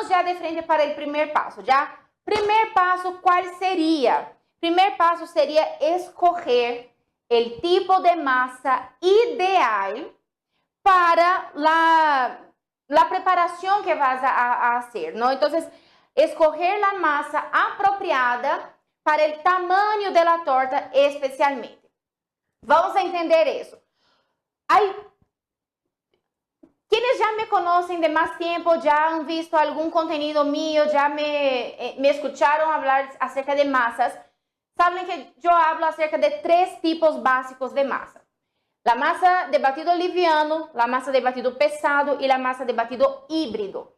vamos ya de frente para el primer paso, ¿ya? Primer paso, ¿cuál sería? Primer paso sería escoger el tipo de masa ideal para la preparación que vas a hacer, ¿no? Entonces, escoger la masa apropiada para el tamaño de la torta especialmente. Vamos a entender eso. Quienes ya me conocen de más tiempo, ya han visto algún contenido mío, ya me escucharon hablar acerca de masas, saben que yo hablo acerca de 3 tipos básicos de masa. La masa de batido liviano, la masa de batido pesado y la masa de batido híbrido.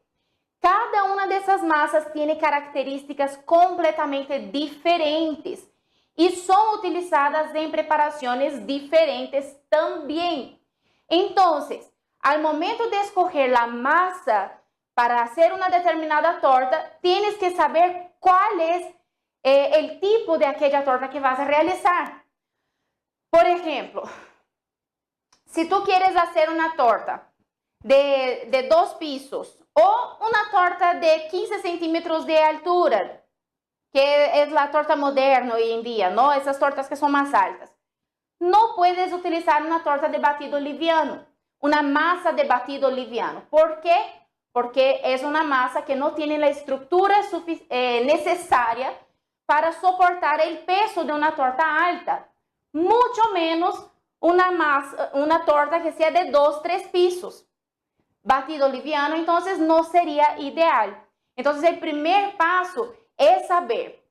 Cada una de esas masas tiene características completamente diferentes y son utilizadas en preparaciones diferentes también. Entonces, al momento de escoger la masa para hacer una determinada torta, tienes que saber cuál es el tipo de aquella torta que vas a realizar. Por ejemplo, si tú quieres hacer una torta de 2 pisos o una torta de 15 centímetros de altura, que es la torta moderna hoy en día, ¿no? Esas tortas que son más altas. No puedes utilizar una torta de batido liviano, una masa de batido liviano. ¿Por qué? Porque es una masa que no tiene la estructura necesaria para soportar el peso de una torta alta. Mucho menos una torta que sea de 2, 3 pisos. Batido liviano, entonces no sería ideal. Entonces el primer paso es saber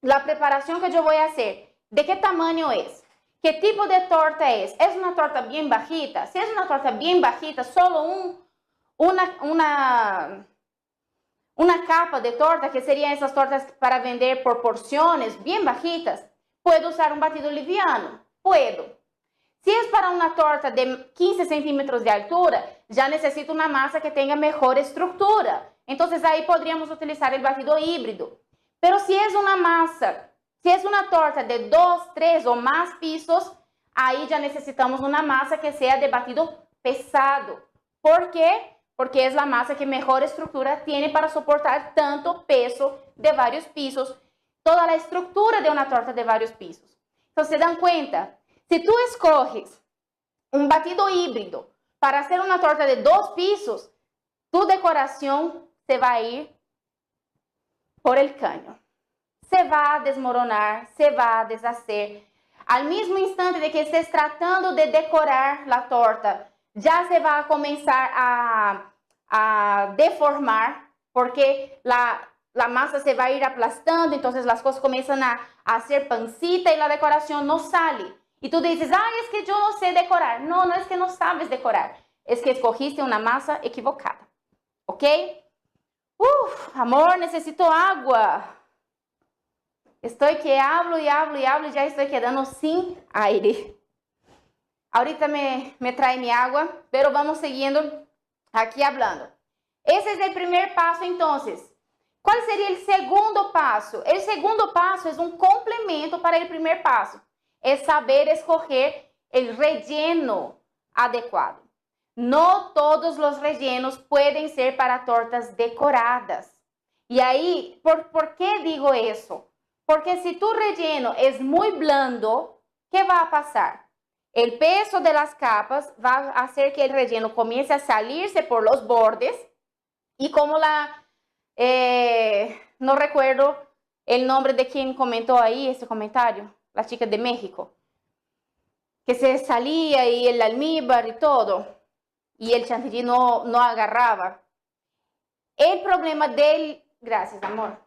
la preparación que yo voy a hacer, de qué tamaño es, qué tipo de torta es una torta bien bajita. Si es una torta bien bajita, solo una capa de torta, que serían esas tortas para vender por porciones bien bajitas, ¿puedo usar un batido liviano? Puedo. Si es para una torta de 15 centímetros de altura, ya necesito una masa que tenga mejor estructura. Entonces ahí podríamos utilizar el batido híbrido. Pero si es una torta de 2, 3 o más pisos, ahí ya necesitamos una masa que sea de batido pesado. ¿Por qué? Porque es la masa que mejor estructura tiene para soportar tanto peso de varios pisos, toda la estructura de una torta de varios pisos. Entonces, ¿se dan cuenta? Si tú escoges un batido híbrido para hacer una torta de 2 pisos, tu decoración se va a ir por el caño. Se va a desmoronar, se va a deshacer. Al mismo instante de que estés tratando de decorar la torta, ya se va a comenzar a deformar, porque la masa se va a ir aplastando, entonces las cosas comienzan a hacer pancita y la decoración no sale. Y tú dices, es que yo no sé decorar. No, no es que no sabes decorar. Es que escogiste una masa equivocada. ¿Ok? Amor, necesito agua. Estoy que hablo y hablo y hablo y ya estoy quedando sin aire. Ahorita me trae mi agua, pero vamos siguiendo aquí hablando. Ese es el primer paso entonces. ¿Cuál sería el segundo paso? El segundo paso es un complemento para el primer paso. Es saber escoger el relleno adecuado. No todos los rellenos pueden ser para tortas decoradas. Y ahí, ¿por qué digo eso? Porque si tu relleno es muy blando, ¿qué va a pasar? El peso de las capas va a hacer que el relleno comience a salirse por los bordes. Y como no recuerdo el nombre de quien comentó ahí ese comentario, la chica de México, que se salía y el almíbar y todo, y el chantilly no agarraba. El problema gracias amor,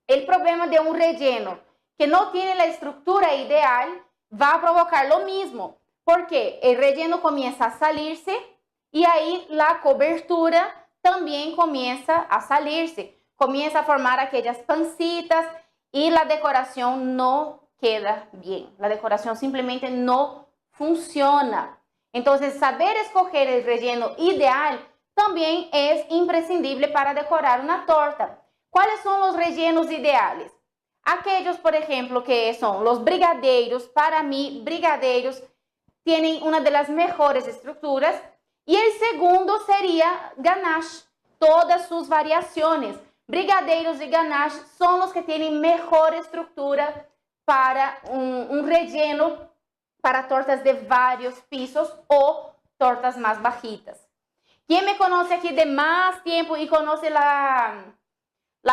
el problema de un relleno que no tiene la estructura ideal va a provocar lo mismo, porque el relleno comienza a salirse y ahí la cobertura también comienza a salirse, comienza a formar aquellas pancitas y la decoración no queda bien. La decoración simplemente no funciona. Entonces, saber escoger el relleno ideal también es imprescindible para decorar una torta. ¿Cuáles son los rellenos ideales? Aquellos, por ejemplo, que son los brigadeiros. Para mí, brigadeiros tienen una de las mejores estructuras. Y el segundo sería ganache. todas sus variaciones. Brigadeiros y ganache son los que tienen mejor estructura para un relleno para tortas de varios pisos o tortas más bajitas. Quien me conoce aquí de más tiempo y conoce la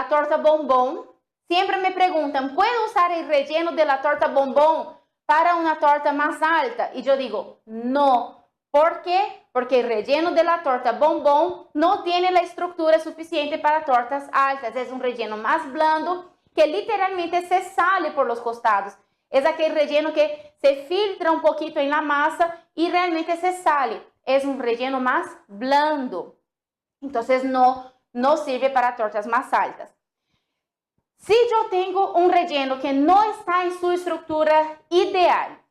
torta bombón, siempre me preguntan, ¿puedo usar el relleno de la torta bombón para una torta más alta? Y yo digo, no. ¿Por qué? Porque el relleno de la torta bombón no tiene la estructura suficiente para tortas altas. Es un relleno más blando que literalmente se sale por los costados. Es aquel relleno que se filtra un poquito en la masa y realmente se sale. Es un relleno más blando. Entonces no sirve para tortas más altas. Si yo tengo un relleno que no está en su estructura ideal,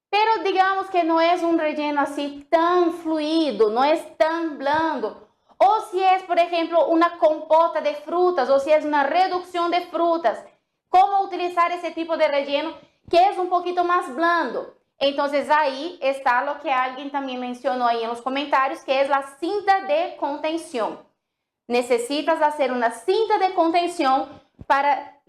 pero digamos que no es un relleno así tan fluido, no es tan blando, o si es, por ejemplo, una compota de frutas, o si es una reducción de frutas, ¿cómo utilizar ese tipo de relleno que es un poquito más blando? Entonces ahí está lo que alguien también mencionó ahí en los comentarios, que es la cinta de contención. Necesitas hacer una cinta de contención para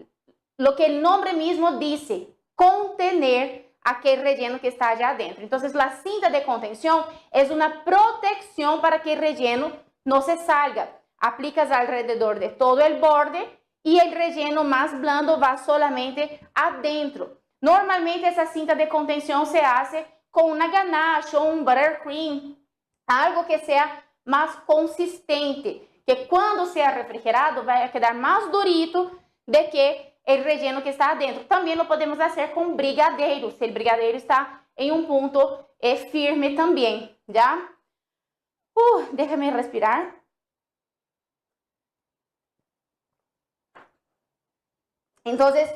lo que el nombre mismo dice, contener aquel relleno que está allá adentro. Entonces la cinta de contención es una protección para que el relleno no se salga. Aplicas alrededor de todo el borde y el relleno más blando va solamente adentro. Normalmente esa cinta de contención se hace con una ganache o un buttercream, algo que sea más consistente, que cuando sea refrigerado va a quedar más durito de que el relleno que está adentro. También lo podemos hacer con brigadeiro, si el brigadeiro está en un punto firme también, ¿ya? Déjame respirar. Entonces,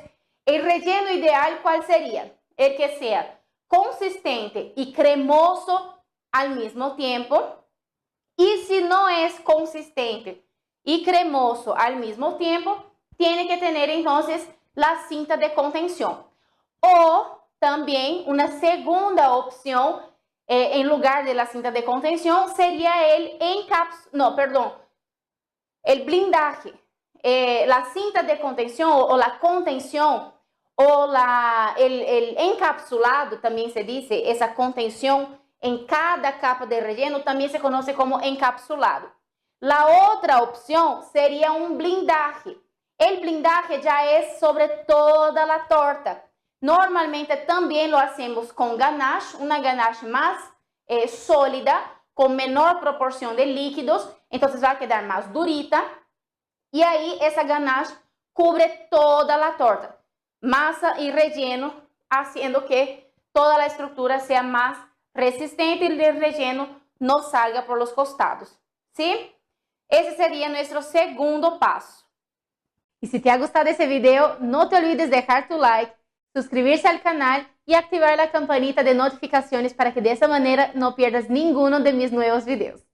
el relleno ideal, ¿cuál sería? El que sea consistente y cremoso al mismo tiempo. Y si no es consistente y cremoso al mismo tiempo, tiene que tener entonces la cinta de contención. O también una segunda opción en lugar de la cinta de contención sería el blindaje. La cinta de contención o la contención o el encapsulado, también se dice, esa contención en cada capa de relleno también se conoce como encapsulado. La otra opción sería un blindaje. El blindaje ya es sobre toda la torta. Normalmente también lo hacemos con ganache, una ganache más sólida, con menor proporción de líquidos, entonces va a quedar más durita. Y ahí esa ganache cubre toda la torta, masa y relleno, haciendo que toda la estructura sea más resistente y el relleno no salga por los costados, ¿sí? Ese sería nuestro segundo paso. Y si te ha gustado ese video, no te olvides dejar tu like, suscribirse al canal y activar la campanita de notificaciones para que de esa manera no pierdas ninguno de mis nuevos videos.